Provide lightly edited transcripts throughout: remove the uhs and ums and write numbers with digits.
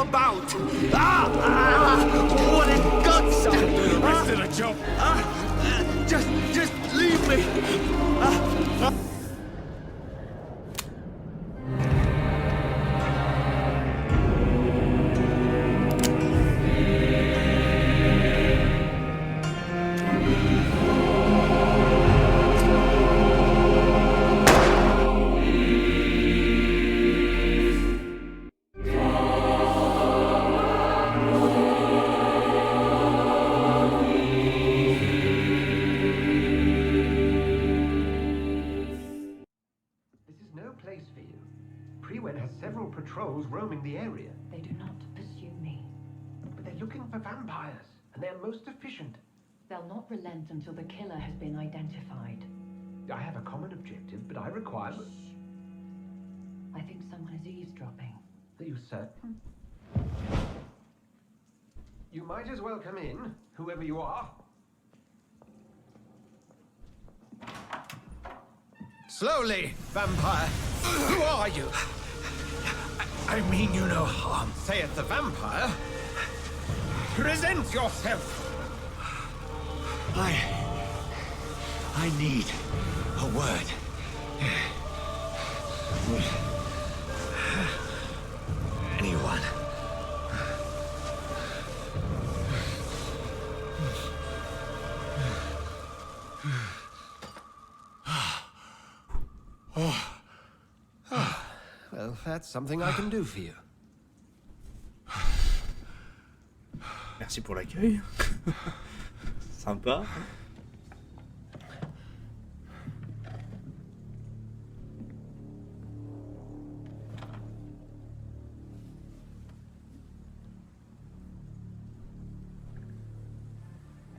about? What in God's name? Do the rest of the job. Just leave me. Patrols roaming the area. They do not pursue me. But they're looking for vampires, and they're most efficient. They'll not relent until the killer has been identified. I have a common objective, but I require... I think someone is eavesdropping. Are you certain? You might as well come in, whoever you are. Slowly, vampire. Who are you? I mean you no harm. Saith the vampire. Present yourself. I need a word. Anyone. Well, that's something I can do for you. Merci pour l'accueil. Sympa.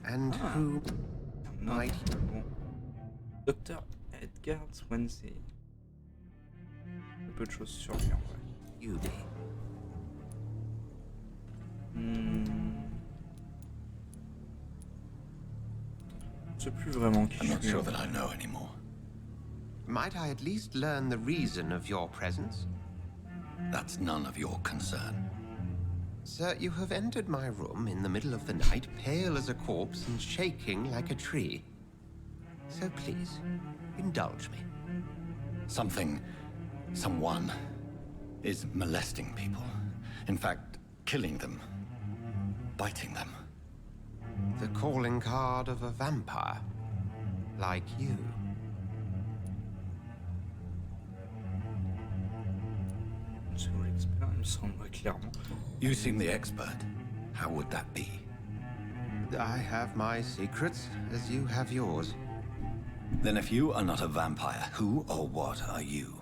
And who might... Bon. Dr. Edgar Swansea. Peu de choses sur lui en vrai. you be? Je sais plus vraiment qui I'm je not suis. sure that I know anymore. Might I at least learn the reason of your presence? That's none of your concern. Sir, you have entered my room in the middle of the night, pale as a corpse and shaking like a tree. So please, indulge me. Someone is molesting people. In fact, killing them. Biting them. The calling card of a vampire. Like you. Sur l'expert, il me semble clairement. You seem the expert. How would that be? I have my secrets, as you have yours. Then if you are not a vampire, who or what are you?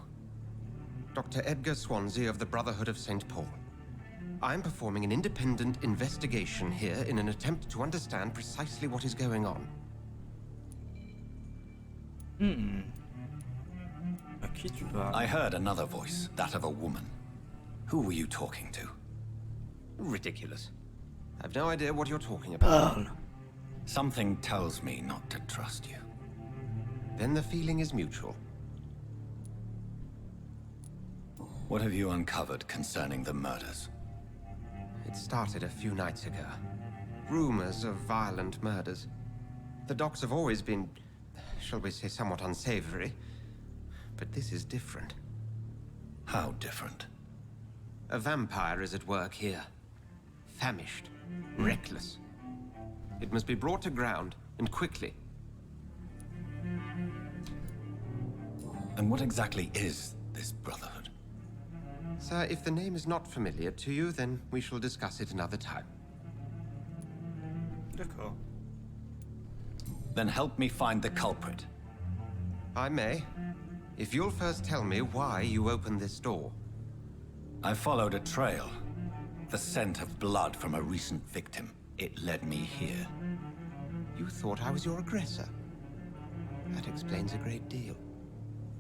Dr. Edgar Swansea of the Brotherhood of St. Paul. I'm performing an independent investigation here in an attempt to understand precisely what is going on. À qui tu parles? I heard another voice, that of a woman. Who were you talking to? Ridiculous. I've no idea what you're talking about. Something tells me not to trust you. Then the feeling is mutual. What have you uncovered concerning the murders? It started a few nights ago. Rumors of violent murders. The docs have always been, shall we say, somewhat unsavory. But this is different. How different? A vampire is at work here. Famished. Reckless. It must be brought to ground, and quickly. And what exactly is this Brotherhood? Sir, if the name is not familiar to you, then we shall discuss it another time. D'accord. Then help me find the culprit. I may. If you'll first tell me why you opened this door. I followed a trail. The scent of blood from a recent victim. It led me here. You thought I was your aggressor. That explains a great deal.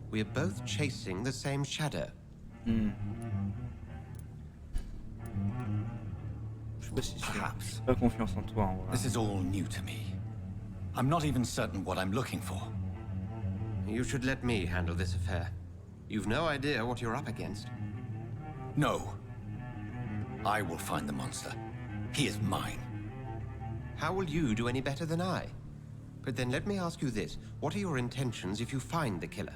We are both chasing the same shadow. Je sais pas si j'ai Perhaps. pas confiance en toi en vrai. This is all new to me. I'm not even certain what I'm looking for. You should let me handle this affair. You've no idea what you're up against. No. I will find the monster. He is mine. How will you do any better than I? But then let me ask you this. What are your intentions if you find the killer?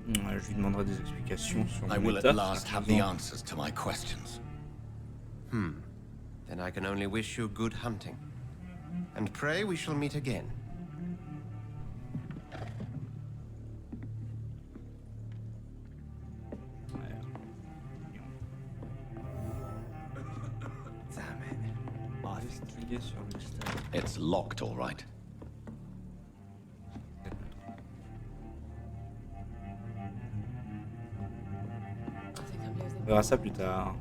Je lui demanderai des explications sur I mon will état. at last have the answers to my questions. Then I can only wish you good hunting. And pray we shall meet again. Investiguer sur le mystère. It's locked, all right. On verra ça plus tard.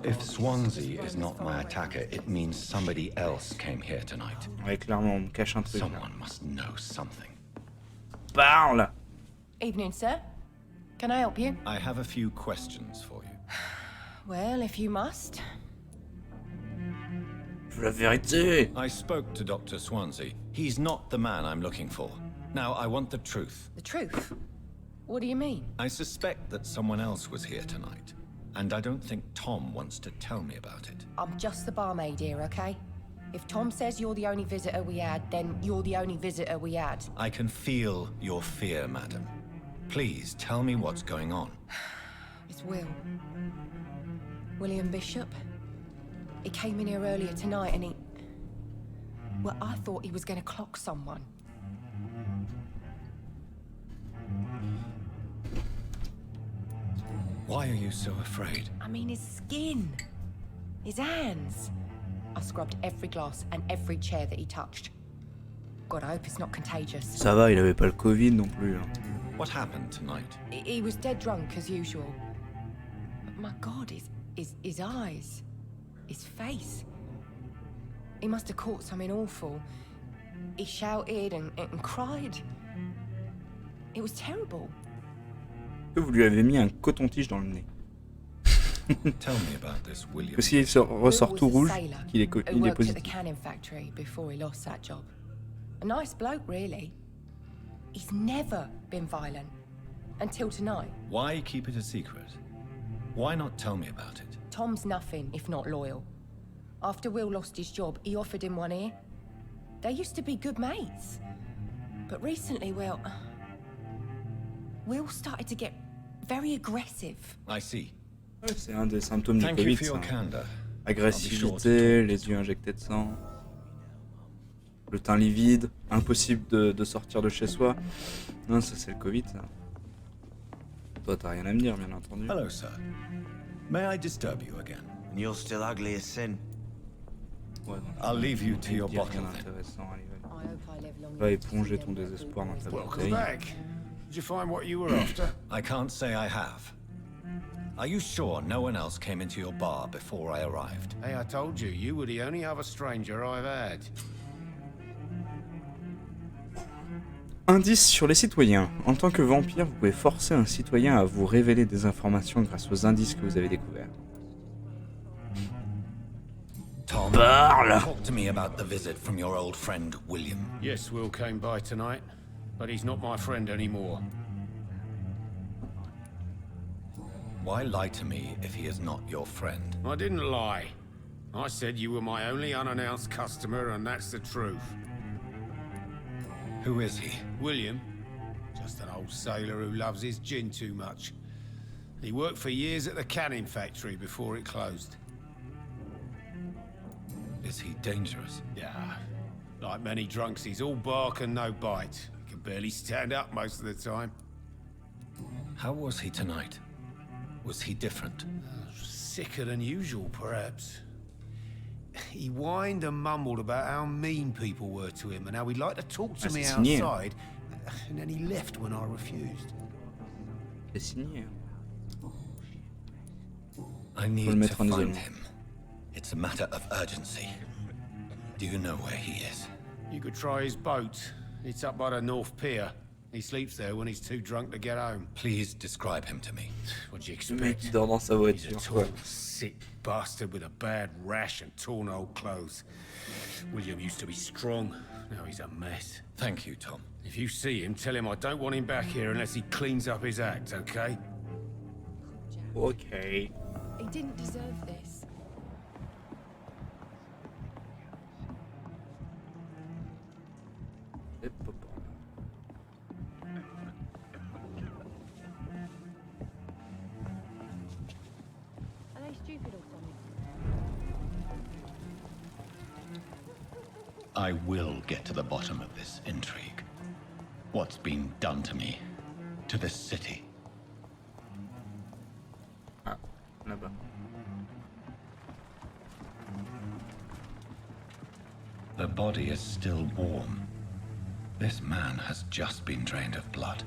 If Swansea is not my attacker, it means somebody else came here tonight. Ouais, clairement, on me cache un truc. Là. Someone must know something. Parle! Evening, sir. Can I help you? I have a few questions for you. Well, if you must. Je veux la vérité! I spoke to Dr. Swansea. He's not the man I'm looking for. Now, I want the truth. The truth? What do you mean? I suspect that someone else was here tonight, and I don't think Tom wants to tell me about it. I'm just the barmaid here, okay? If Tom says you're the only visitor we had, then you're the only visitor we had. I can feel your fear, madam. Please tell me what's going on. It's Will. William Bishop. He came in here earlier tonight and he... Well, I thought he was going to clock someone. Why are you so afraid? I mean, his skin. His hands. I scrubbed every glass and every chair that he touched. God, I hope it's not contagious. Ça va, il avait pas le Covid non plus. Hein. What happened tonight? He was dead drunk as usual. But my God, his eyes, his face. He must have caught something awful. He shouted and cried. It was terrible. Vous lui avez mis un coton-tige dans le nez. Tell me about this, William. Parce qu'il ressort tout rouge, qu'il est, Who il est worked at the positif. canning factory before he lost that job. A nice bloke, really. He's never been violent. Until tonight. Why keep it a secret? Why not tell me about it? Tom's nothing if not loyal. After Will lost his job, he offered him one ear. They used to be good mates. But recently, well... Will started to get very aggressive. I see. Ouais, c'est un des symptômes du Thank you Covid, for your ça. candor. Agressivité, les yeux injectés de sang, le teint livide, impossible de sortir de chez soi. Non, ça c'est le Covid, ça. Toi, t'as rien à me dire, bien entendu. Hello, sir. May I disturb you again? And you're still ugly as sin. Ouais, non, I'll leave you to your rien bottle then. d'intéressant, allez, va. I hope I live long Va enough to éponger see ton them désespoir dans ta Welcome bouteille. Back. Did you find what you were after? I can't say I have. Are you sure no one else came into your bar before I arrived? Hey, I told you, you were the only other stranger I've had. Indice sur les citoyens. En tant que vampire, vous pouvez forcer un citoyen à vous révéler des informations grâce aux indices que vous avez découverts. Tom, Parle! talk to me about the visit from your old friend, William. Yes, Will came by tonight, but he's not my friend anymore. Why lie to me if he is not your friend? I didn't lie. I said you were my only unannounced customer, and that's the truth. Who is he? William, just an old sailor who loves his gin too much. He worked for years at the canning factory before it closed. Is he dangerous? Yeah, like many drunks, he's all bark and no bite. He can barely stand up most of the time. How was he tonight? Was he different? Sicker than usual, perhaps. He whined and mumbled about how mean people were to him and how he'd like to talk to me signé. outside, and then he left when I refused. C'est signé. I Faut le need to mettre en find isolement. him. It's a matter of urgency. Do you know where he is? You could try his boat. It's up by the North Pier. He sleeps there when he's too drunk to get home. Please describe him to me. What'd you Le mec qui expect? dort dans sa He's a voiture, tall, quoi. sick bastard with a bad rash and torn old clothes. William used to be strong. Now he's a mess. Thank you, Tom. If you see him, tell him I don't want him back here unless he cleans up his act, okay? Ok. He didn't deserve this. Hop, hop, hop. Are they stupid or something? I will get to the bottom of this intrigue. What's been done to me, to this city. Ah, là-bas. The body is still warm. This man has just been drained of blood.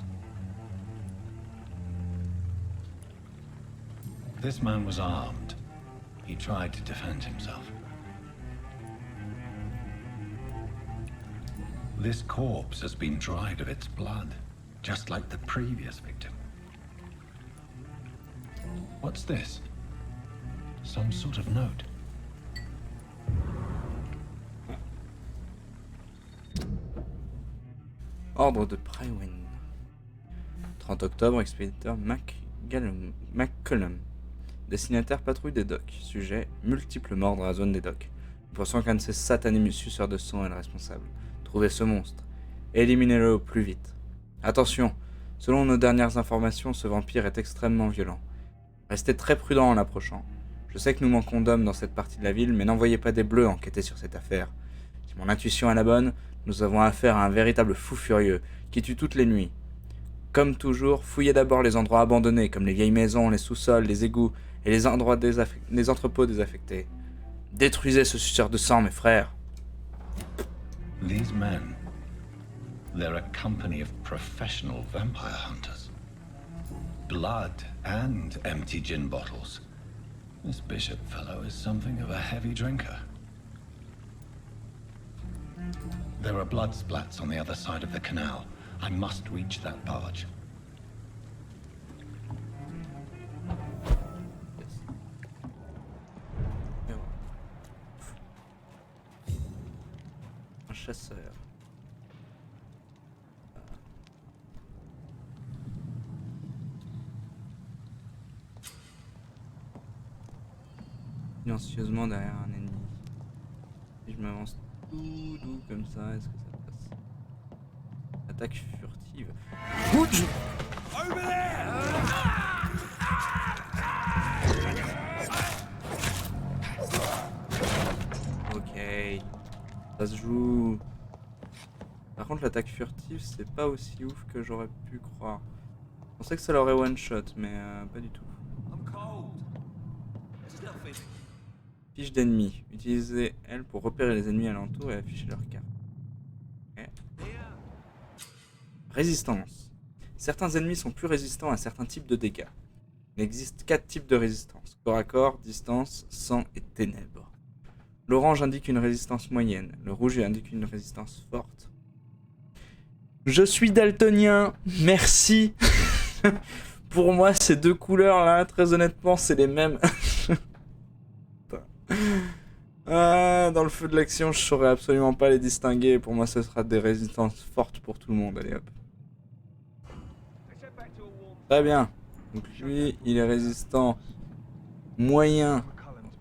This man was armed. He tried to defend himself. This corpse has been dried of its blood, just like the previous victim. What's this? Some sort of note. Ordre de Prywin. 30 octobre, expéditeur McCollum. Destinataire patrouille des docks. Sujet multiples morts dans la zone des docks. Nous pensons qu'un de ces satanés suceurs de sang est le responsable. Trouvez ce monstre. Éliminez-le au plus vite. Attention, selon nos dernières informations, ce vampire est extrêmement violent. Restez très prudent en l'approchant. Je sais que nous manquons d'hommes dans cette partie de la ville, mais n'envoyez pas des bleus enquêter sur cette affaire. Si mon intuition est la bonne, nous avons affaire à un véritable fou furieux, qui tue toutes les nuits. Comme toujours, fouillez d'abord les endroits abandonnés, comme les vieilles maisons, les sous-sols, les égouts et les entrepôts désaffectés. Détruisez ce suceur de sang, mes frères. These men, they're a company of professional vampire hunters. Blood and empty gin bottles. This bishop fellow is something of a heavy drinker. There are blood splats on the other side of the canal. I must reach that barge. Un chasseur. Silencieusement derrière un ennemi. Si je m'avance tout doux comme ça, est-ce que ça passe? Attaque furtive. Ok. Ça se joue. Par contre, l'attaque furtive, c'est pas aussi ouf que j'aurais pu croire. Je pensais que ça l'aurait one shot, mais pas du tout. Fiche d'ennemis. Utilisez elle pour repérer les ennemis alentours et afficher leur carte. Okay. Résistance. Certains ennemis sont plus résistants à certains types de dégâts. Il existe 4 types de résistance. Corps à corps, distance, sang et ténèbres. L'orange indique une résistance moyenne. Le rouge indique une résistance forte. Je suis daltonien. Merci. Pour moi, ces deux couleurs-là, très honnêtement, c'est les mêmes. Dans le feu de l'action, je saurais absolument pas les distinguer. Pour moi, ce sera des résistances fortes pour tout le monde. Allez hop. Très bien. Donc lui, il est résistant moyen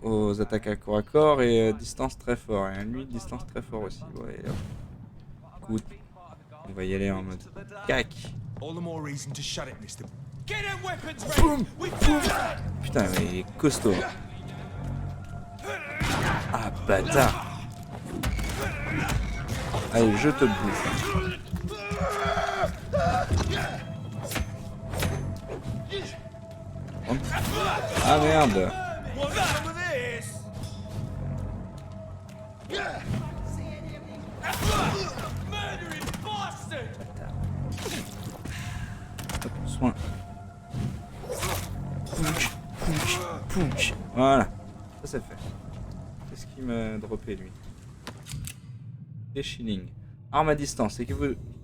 aux attaques à corps et distance très fort. Et lui, distance très fort aussi. Ouais, hop. Écoute, on va y aller en mode cac. Boum, boum. Putain, mais il est costaud. Ah, bâtard. Allez, je te bouffe. Ah merde. Hop, soin. Pouch, pouch, pouch. Voilà. Ça c'est fait. Qu'est-ce qu'il m'a droppé lui? Des shillings. Arme à distance.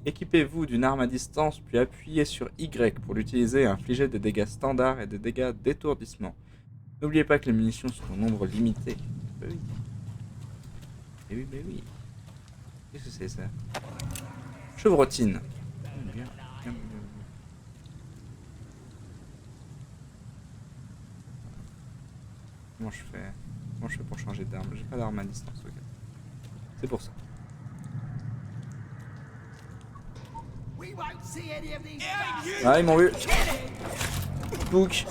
Équipez-vous d'une arme à distance, puis appuyez sur Y pour l'utiliser et infliger des dégâts standards et des dégâts d'étourdissement. N'oubliez pas que les munitions sont en nombre limité. Bah oui. Mais oui, mais oui. Qu'est-ce que c'est ça? Chevrotine. Bien, bien, bien. Comment je fais pour changer d'arme? J'ai pas d'arme à distance, ok. C'est pour ça. Ah, ils m'ont vu. Book.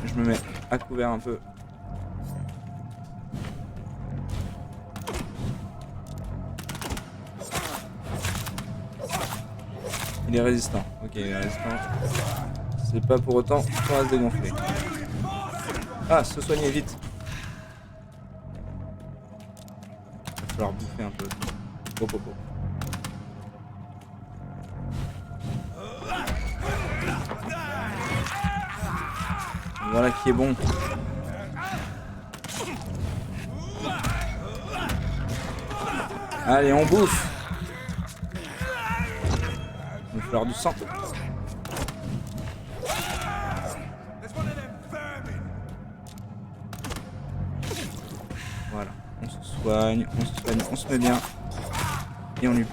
Je me mets à couvert un peu. Il est résistant. Ok, il est résistant. C'est pas pour autant qu'on va se dégonfler. Ah, se soigner vite. Il va falloir bouffer un peu. Hop. Voilà qui est bon. Allez, on bouffe. Il va falloir du sang. Voilà, on se soigne, on se met bien. Et on lui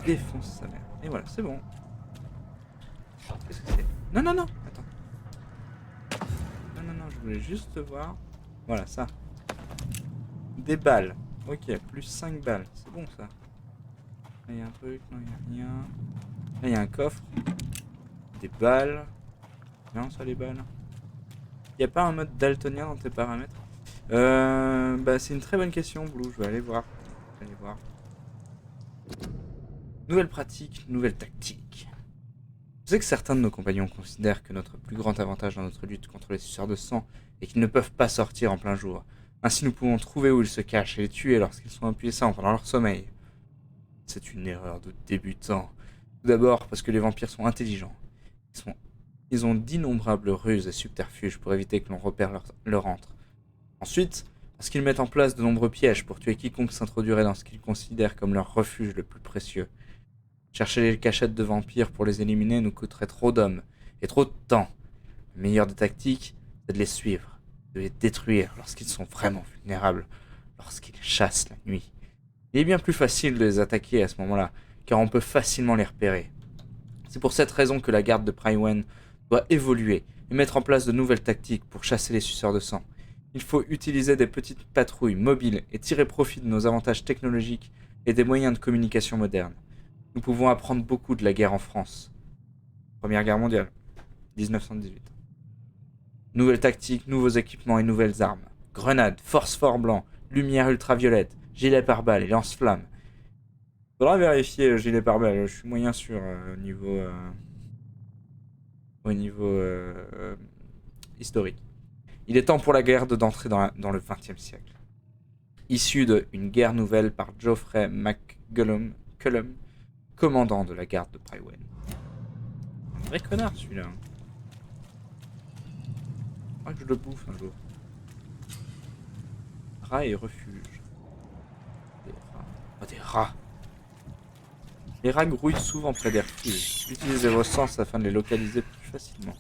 défonce sa mère. Et voilà, c'est bon. Qu'est-ce que c'est? Non, attends. Non, je voulais juste voir. Voilà, ça. Des balles. Ok, plus 5 balles. C'est bon, ça. Là, il y a un truc. Non, il n'y a rien. Là, il y a un coffre. Des balles. Non, ça, les balles. Il n'y a pas un mode daltonien dans tes paramètres? C'est une très bonne question, Blue. Je vais aller voir. Nouvelle pratique, nouvelle tactique. Je sais que certains de nos compagnons considèrent que notre plus grand avantage dans notre lutte contre les suceurs de sang est qu'ils ne peuvent pas sortir en plein jour. Ainsi, nous pouvons trouver où ils se cachent et les tuer lorsqu'ils sont impuissants pendant leur sommeil. C'est une erreur de débutant. Tout d'abord parce que les vampires sont intelligents. Ils ont d'innombrables ruses et subterfuges pour éviter que l'on repère leur antre. Ensuite, parce qu'ils mettent en place de nombreux pièges pour tuer quiconque s'introduirait dans ce qu'ils considèrent comme leur refuge le plus précieux. Chercher les cachettes de vampires pour les éliminer nous coûterait trop d'hommes et trop de temps. La meilleure des tactiques, c'est de les suivre, de les détruire lorsqu'ils sont vraiment vulnérables, lorsqu'ils chassent la nuit. Il est bien plus facile de les attaquer à ce moment-là, car on peut facilement les repérer. C'est pour cette raison que la garde de Première doit évoluer et mettre en place de nouvelles tactiques pour chasser les suceurs de sang. Il faut utiliser des petites patrouilles mobiles et tirer profit de nos avantages technologiques et des moyens de communication modernes. Nous pouvons apprendre beaucoup de la guerre en France. Première guerre mondiale, 1918. Nouvelles tactiques, nouveaux équipements et nouvelles armes. Grenades, phosphore blanc, lumière ultraviolette, gilet pare-balles et lance-flammes. Faudra vérifier gilet pare-balles, je suis moyen sûr au niveau historique. Il est temps pour la guerre d'entrer dans le XXe siècle. Issu de Une guerre nouvelle par Geoffrey McCullum, commandant de la garde de Première. Un vrai connard celui-là. Faudra que je le bouffe un jour. Rats et refuge. Des rats. Oh, des rats. Les rats grouillent souvent près des refuges. Utilisez vos sens afin de les localiser plus facilement.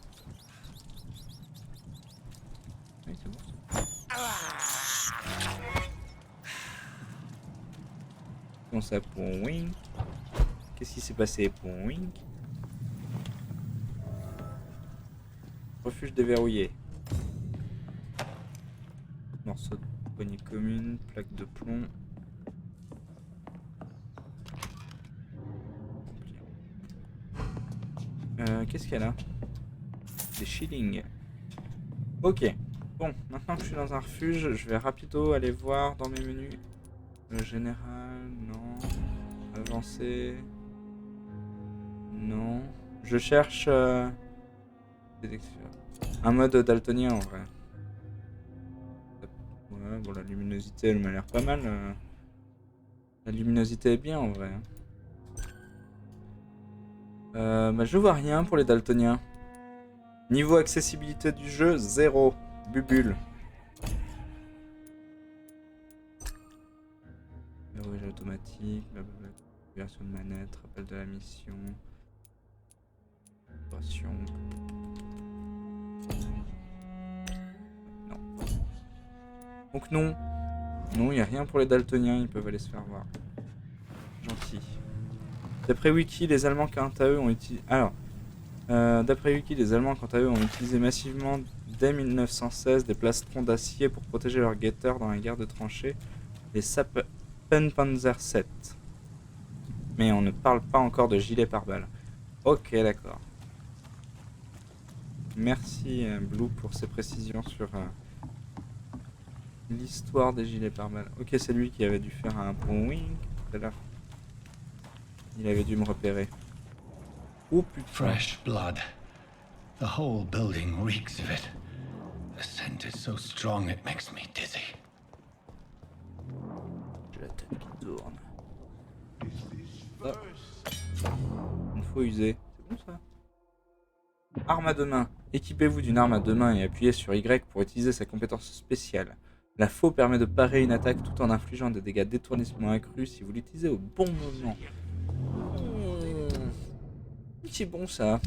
Oui, c'est bon. Comment ça pour Wink? Qu'est-ce qui s'est passé pour Wink? Refuge déverrouillé. Morceau de poignée commune, plaque de plomb. Qu'est-ce qu'il y a là? Des shillings. Ok. Bon, maintenant que je suis dans un refuge, je vais rapido aller voir dans mes menus. Général, non. Avancé. Non. Je cherche un mode daltonien en vrai. Ouais, bon, la luminosité elle m'a l'air pas mal. La luminosité est bien en vrai. Je vois rien pour les daltoniens. Niveau accessibilité du jeu, 0. Bubule. Verrouillage automatique, blablabla. Version de manette, rappel de la mission. Vibration. Non. Donc non. Non, il n'y a rien pour les daltoniens, ils peuvent aller se faire voir. Gentil. D'après Wiki, les Allemands quant à eux ont utilisé... Alors, d'après Wiki, les Allemands quant à eux ont utilisé massivement dès 1916 des plastrons d'acier pour protéger leurs guetteurs dans la guerre de tranchées, les Sappenpanzer 7. Mais on ne parle pas encore de gilet pare-balles. Ok, d'accord. Merci Blue pour ses précisions sur l'histoire des gilets pare-balles. Ok, c'est lui qui avait dû faire un wink tout à l'heure. Il avait dû me repérer. Oh putain. Fresh blood. The whole building reeks of it. The scent is so strong it makes me dizzy. J'ai la tête qui tourne. Oh. Une fois usée. C'est bon ça. Arme à deux mains. Équipez-vous d'une arme à deux mains et appuyez sur Y pour utiliser sa compétence spéciale. La faux permet de parer une attaque tout en infligeant des dégâts d'étourdissement accrus si vous l'utilisez au bon moment. C'est bon ça.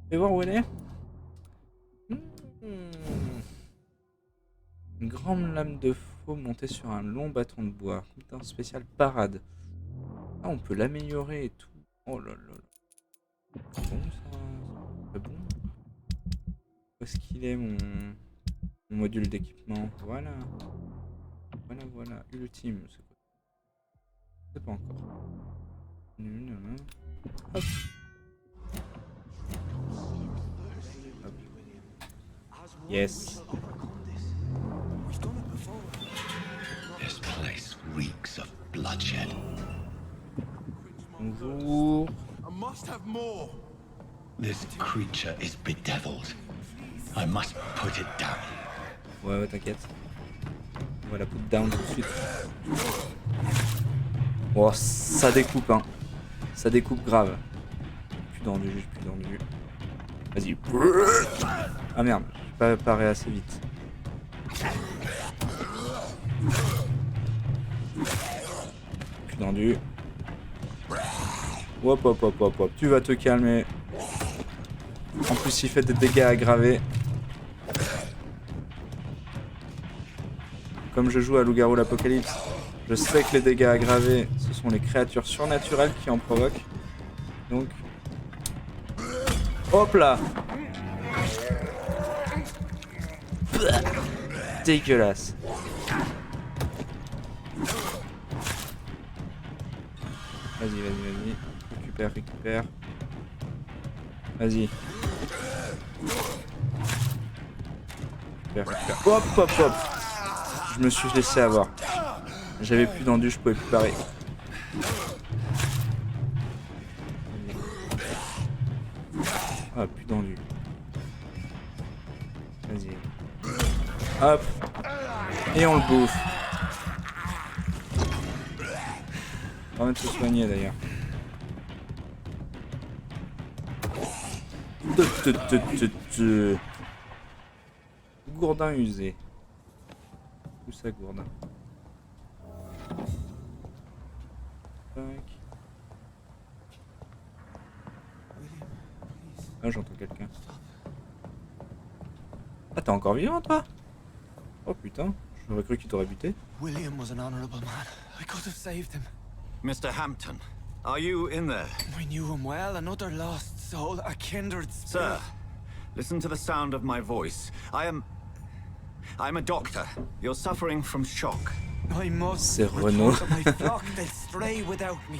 Fais voir où elle est. Une grande lame de faux montée sur un long bâton de bois. Compétence spéciale parade. Ah, on peut l'améliorer et tout. Oh là là là. C'est bon ça. C'est bon. Où est-ce qu'il est mon module d'équipement? Voilà. Voilà. Ultime. C'est quoi? C'est pas encore. Hop. Yes. This place reeks of bloodshed. Bonjour. This creature is bedeviled. I must put it down. Ouais, t'inquiète. On va la put down tout de suite. Oh, ça découpe, hein. Ça découpe grave. Plus tendu. Vas-y. Ah merde, j'ai pas paré assez vite. Plus tendu. Hop. Tu vas te calmer. En plus, il fait des dégâts aggravés. Comme je joue à Loup-garou l'Apocalypse, je sais que les dégâts aggravés, ce sont les créatures surnaturelles qui en provoquent. Donc... Hop là! Dégueulasse. Vas-y. Récupère. Vas-y. Récupère. Hop. Je me suis laissé avoir. J'avais plus d'endu, je pouvais plus parer. Ah, plus d'endu. Vas-y. Hop. Et on le bouffe. On va même se soigner d'ailleurs. Gourdin usé. Où ça, gourdin? Ah, j'entends quelqu'un. Ah, t'es encore vivant, toi? Oh putain, j'aurais cru qu'il t'aurait buté. William was an honorable man. I could have saved him. Mr. Hampton, are you in there? We knew him well, another lost soul, a kindred spirit. Sir, listen to the sound of my voice. I'm a doctor. You're suffering from shock. I must C'est Renault. return to my flock. They'll stray without me.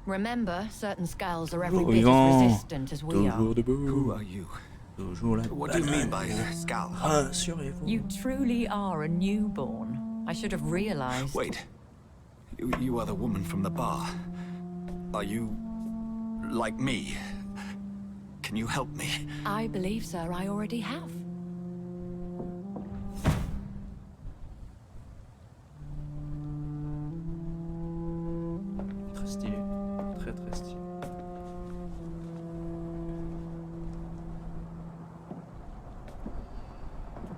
Remember, certain skulls are every Toujours bit vivant. as resistant as we are. Toujours debout. Who are you? Toujours là. What do you mean by scowl? Rassurez-vous. You truly are a newborn. I should have realized. Wait. You are the woman from the bar. Are you like me? Can you help me? I believe, sir, I already have. Très stylé. Très stylé.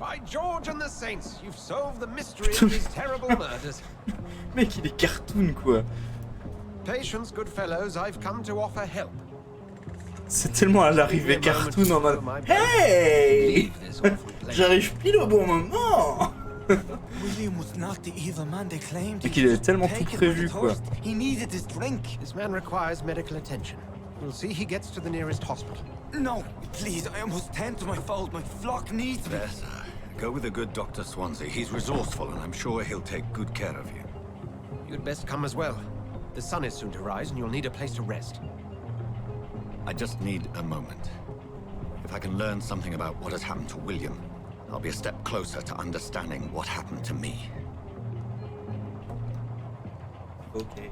By George and the Saints, you've solved the mystery of these terrible murders. Mec, il est cartoon, quoi. Patience, good fellows, I've come to offer help. C'est tellement à l'arrivée cartoon en mode Hey! J'arrive pile au bon moment! William was not the evil man they claimed. Et qu'il avait tellement tout prévu, quoi. He needed this drink. This man requires medical attention. We'll see he gets to the nearest hospital. No, please, I must tend to my fold. My flock needs me. There, sir. Go with the good Dr. Swansea. He's resourceful, and I'm sure he'll take good care of you. You'd best come as well. The sun is soon to rise, and you'll need a place to rest. I just need a moment. If I can learn something about what has happened to William, I'll be a step closer to understanding what happened to me. Ok.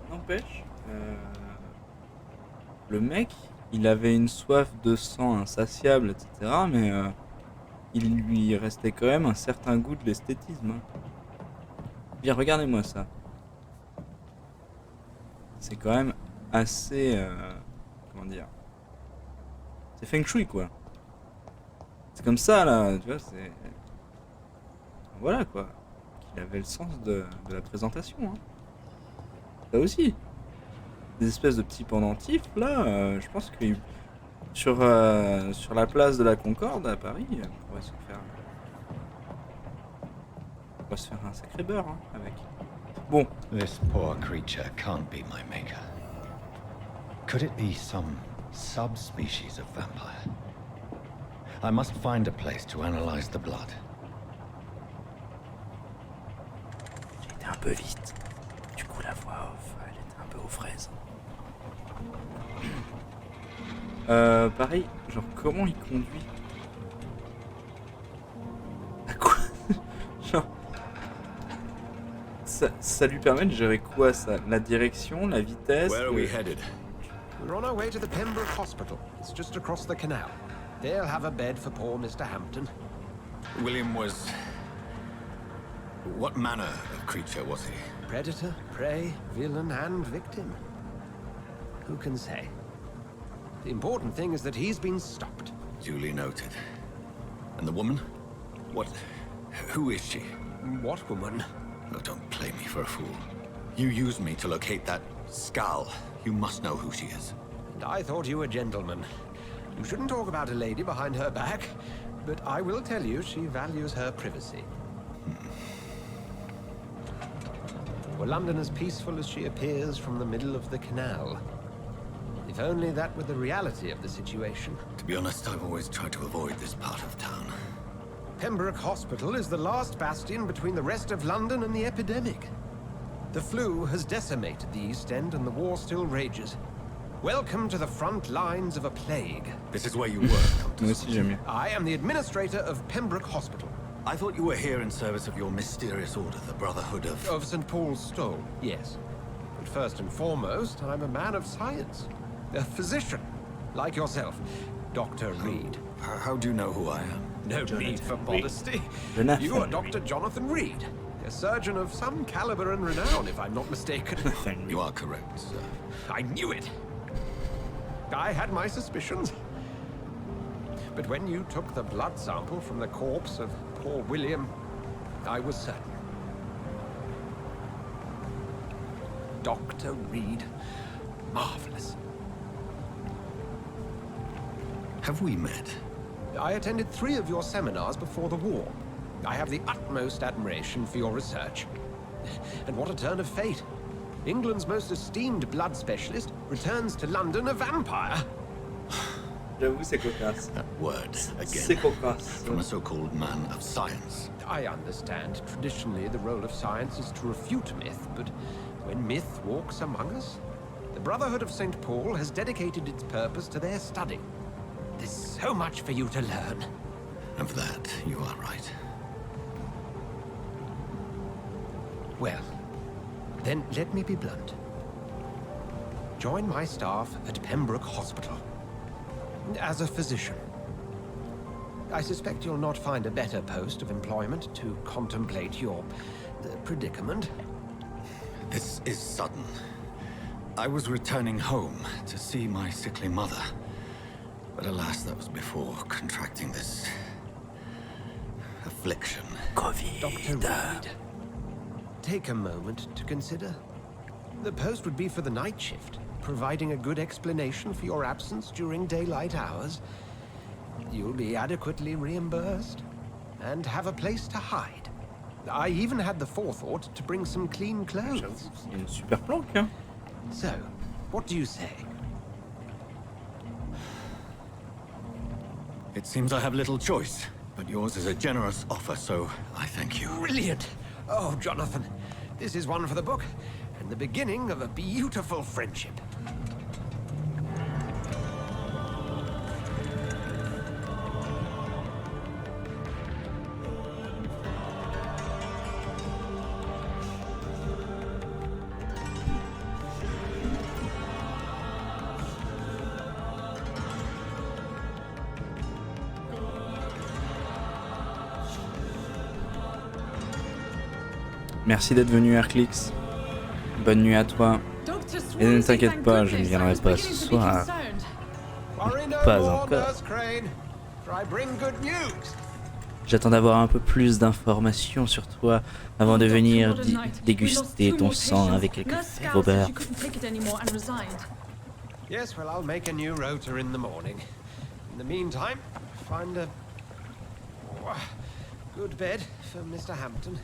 N'empêche, le mec, il avait une soif de sang insatiable, etc. Mais il lui restait quand même un certain goût de l'esthétisme. Bien, regardez-moi ça. C'est quand même assez... comment dire, c'est feng shui, quoi. C'est comme ça, là, tu vois, c'est... Voilà, quoi. Il avait le sens de la présentation, hein. Là aussi. Des espèces de petits pendentifs, là, je pense que sur la place de la Concorde, à Paris, on pourrait se faire un sacré beurre, hein, avec. Bon. This poor creature can't be my maker. Could it be some subspecies of vampire? I must find a place to analyze the blood. J'ai été un peu vite. Du coup, la voix off, elle était un peu aux fraises. Pareil, genre, comment il conduit? À quoi? Genre... Ça lui permet de gérer quoi, ça? La direction, la vitesse? Where are we headed? We're on our way to the Pembroke Hospital. It's just across the canal. They'll have a bed for poor Mr. Hampton. William was... What manner of creature was he? Predator, prey, villain, and victim. Who can say? The important thing is that he's been stopped. Duly noted. And the woman? What... Who is she? What woman? Oh, don't play me for a fool. You used me to locate that skull. You must know who she is. And I thought you a gentleman. You shouldn't talk about a lady behind her back, but I will tell you she values her privacy. Were London as peaceful as she appears from the middle of the canal? If only that were the reality of the situation. To be honest, I've always tried to avoid this part of town. Pembroke Hospital is the last bastion between the rest of London and the epidemic. The flu has decimated the East End and the war still rages. Welcome to the front lines of a plague. This is where you work, Dr. Moi aussi, j'aime bien. I am the administrator of Pembroke Hospital. I thought you were here in service of your mysterious order, the Brotherhood of... Of St. Paul's Stole, yes. But first and foremost, I'm a man of science. A physician, like yourself, Dr. Reid. How do you know who I am? No need for modesty. Jonathan You are Dr. Jonathan Reid, a surgeon of some caliber and renown, if I'm not mistaken. You are correct, sir. I knew it. I had my suspicions. But when you took the blood sample from the corpse of poor William, I was certain. Dr. Reid. Marvelous. Have we met? I attended 3 of your seminars before the war. I have the utmost admiration for your research. And what a turn of fate. England's most esteemed blood specialist returns to London a vampire. J'avoue, c'est cocasse. That word, C'est again. cocasse. From a so-called man of science. I understand. Traditionally, the role of science is to refute myth, but when myth walks among us, the Brotherhood of St. Paul has dedicated its purpose to their study. There's so much for you to learn. Of that, you are right. Well, then let me be blunt. Join my staff at Pembroke Hospital. As a physician. I suspect you'll not find a better post of employment to contemplate your predicament. This is sudden. I was returning home to see my sickly mother. But alas, that was before contracting this... affliction. Dr. Reid, take a moment to consider. The post would be for the night shift, providing a good explanation for your absence during daylight hours. you'll be adequately reimbursed and have a place to hide. I even had the forethought to bring some clean clothes. C'est une super planque, hein. So, what do you say? It seems I have little choice, but yours is a generous offer, so I thank you. Brilliant! Oh, Jonathan, this is one for the book, and the beginning of a beautiful friendship. Merci d'être venu, Herclix. Bonne nuit à toi. Et ne t'inquiète pas, je ne viendrai pas ce soir. Pas encore. J'attends d'avoir un peu plus d'informations sur toi avant de venir déguster ton sang avec quelques fèves au beurre. Yes, well, I'll make a new rota in the morning. In the meantime, find a good bed for Mr. Hampton.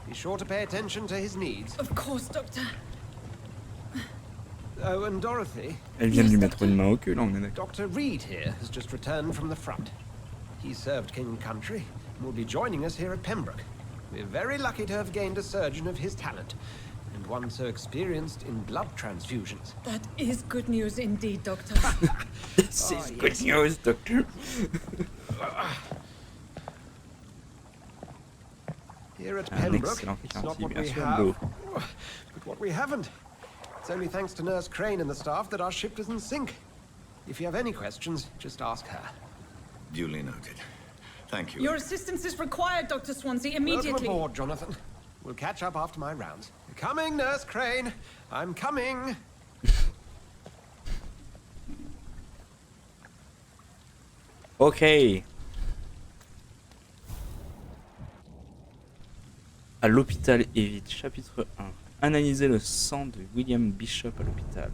Be sure to pay attention to his needs. Of course, Doctor. Oh, and Dorothy. Elle vient de lui mettre une main au cul, là, on est d'accord. Dr. Reid here has just returned from the front. He served King and Country and will be joining us here at Pembroke. We're very lucky to have gained a surgeon of his talent, and one so experienced in blood transfusions. That is good news indeed, Doctor. This is good news, Doctor. Here at Pembroke, it's not what we have, but what we haven't. It's only thanks to Nurse Crane and the staff that our ship doesn't sink. If you have any questions, just ask her. Duly noted. Thank you. Your assistance is required, Dr. Swansea, immediately. Welcome aboard, Jonathan. We'll catch up after my rounds. Coming, Nurse Crane. I'm coming. Ok. À l'hôpital Évite, chapitre 1. Analyser le sang de William Bishop à l'hôpital.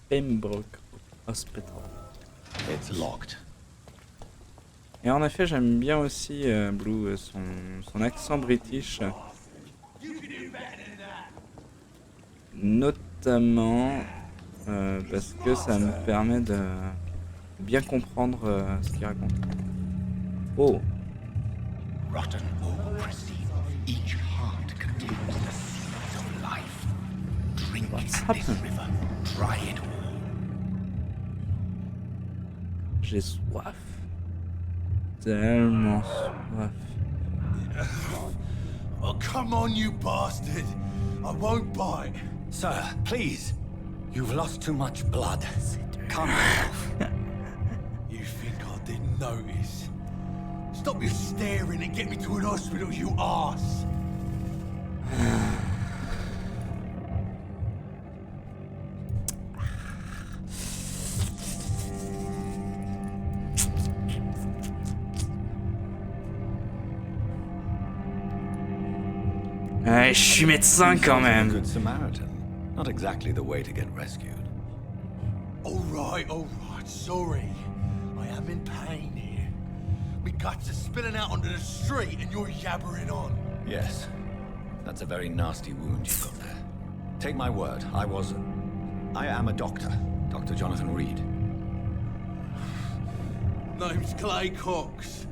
Pembroke Hospital. It's locked. Et en effet, j'aime bien aussi Blue, son accent british. Notamment parce que ça me permet de bien comprendre ce qu'il raconte. Oh. Rotten or pristine, each heart contains the seeds of life. Drink What's this happened? river, try it all. J'ai soif. Tellement soif. Oh, come on, you bastard. I won't bite. Sir, please. You've lost too much blood. Calm yourself. You think I didn't notice? Stop your staring and get me to an hospital, you arse. Ouais, je suis médecin quand même. Good Samaritan. Not exactly the way to get rescued. All right, sorry. I am in pain here. My guts are spilling out onto the street and you're yabbering on. Yes. That's a very nasty wound you've got there. Take my word, I am a doctor. Dr. Jonathan Reid. Name's Clay Cox.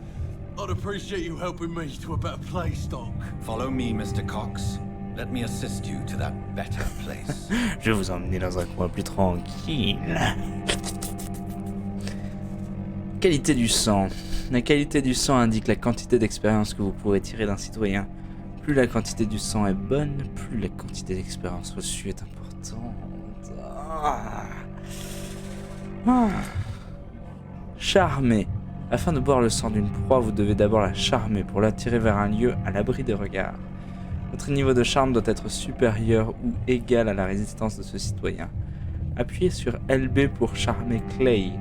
I'd appreciate you helping me to a better place, Doc. Follow me, Mr. Cox. Let me assist you to that better place. Je vais vous emmener dans un coin plus tranquille. Qualité du sang. La qualité du sang indique la quantité d'expérience que vous pourrez tirer d'un citoyen. Plus la quantité du sang est bonne, plus la quantité d'expérience reçue est importante. Charmer. Afin de boire le sang d'une proie, vous devez d'abord la charmer pour l'attirer vers un lieu à l'abri des regards. Votre niveau de charme doit être supérieur ou égal à la résistance de ce citoyen. Appuyez sur LB pour charmer Clay.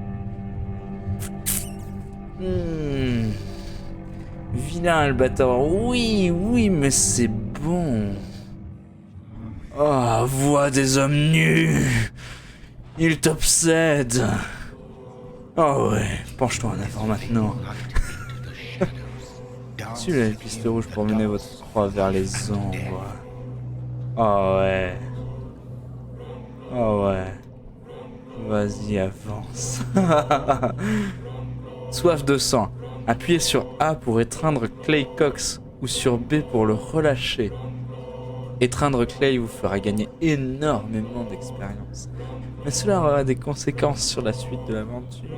Vilain Albator, oui, mais c'est bon. Oh, voix des hommes nus. Il t'obsède. Oh ouais, penche-toi en avant maintenant. Suivez la piste rouge pour mener votre croix vers les ombres. Oh ouais. Oh ouais. Vas-y, avance. Soif de sang. Appuyez sur A pour étreindre Clay Cox ou sur B pour le relâcher. Étreindre Clay vous fera gagner énormément d'expérience. Mais cela aura des conséquences sur la suite de l'aventure.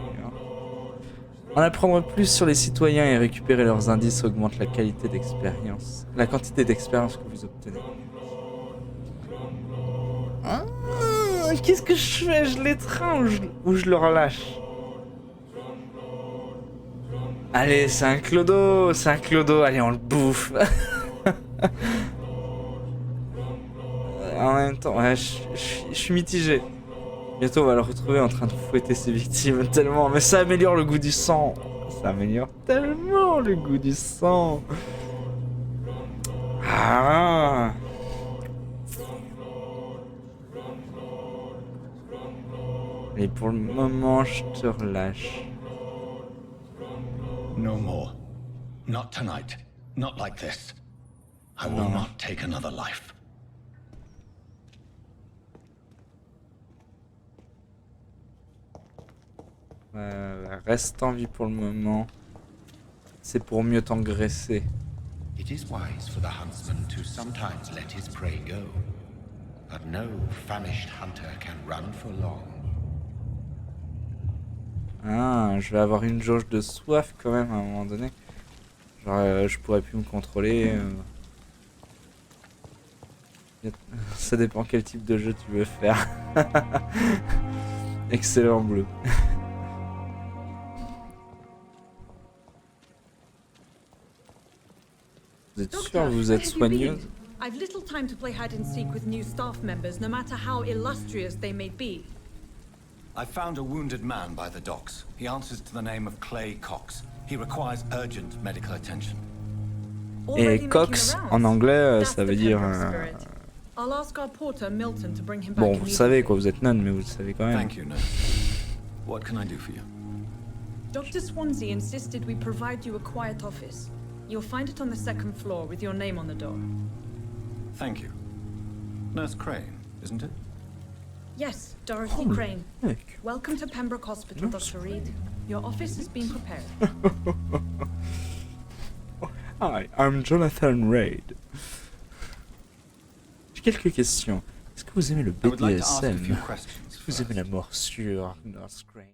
En apprendre plus sur les citoyens et récupérer leurs indices augmente la qualité d'expérience. La quantité d'expérience que vous obtenez. Ah, qu'est-ce que je fais? Je l'étreins ou je le relâche? Allez, c'est un clodo, allez, on le bouffe. En même temps, ouais, je suis mitigé. Bientôt, on va le retrouver en train de fouetter ses victimes tellement, mais ça améliore le goût du sang. Ça améliore tellement le goût du sang. Ah. Et pour le moment, je te relâche. No more. Not tonight. Not like this. I will not take another life. Reste en vie pour le moment. C'est pour mieux t'engraisser. It is wise for the huntsman to sometimes let his prey go, but no famished hunter can run for long. Ah, je vais avoir une jauge de soif quand même à un moment donné. Genre, je pourrais plus me contrôler. Ça dépend quel type de jeu tu veux faire. Excellent bleu. Vous êtes sûr que vous êtes soigneuse? I've little time to play hide and seek with new staff members, no matter how illustrious they may be. I found a wounded man by the docks. He answers to the name of Clay Cox. He requires urgent medical attention. Et Cox, en anglais, ça veut dire... I'll ask our porter Milton to bring him back. Bon, vous le savez quoi, vous êtes nonne, mais vous le savez quand même. Thank you, nurse. What can I do for you? Dr. Swansea insisted we provide you a quiet office. You'll find it on the second floor with your name on the door. Thank you. Nurse Crane, isn't it? Yes, Dorothy Crane. Mec. Welcome to Pembroke Hospital, Dr. Reid. Your office has been prepared. Hi, I'm Jonathan Reid. J'ai quelques questions. Est-ce que vous aimez le BDSM? Est-ce que vous aimez la morsure, Nurse Crane?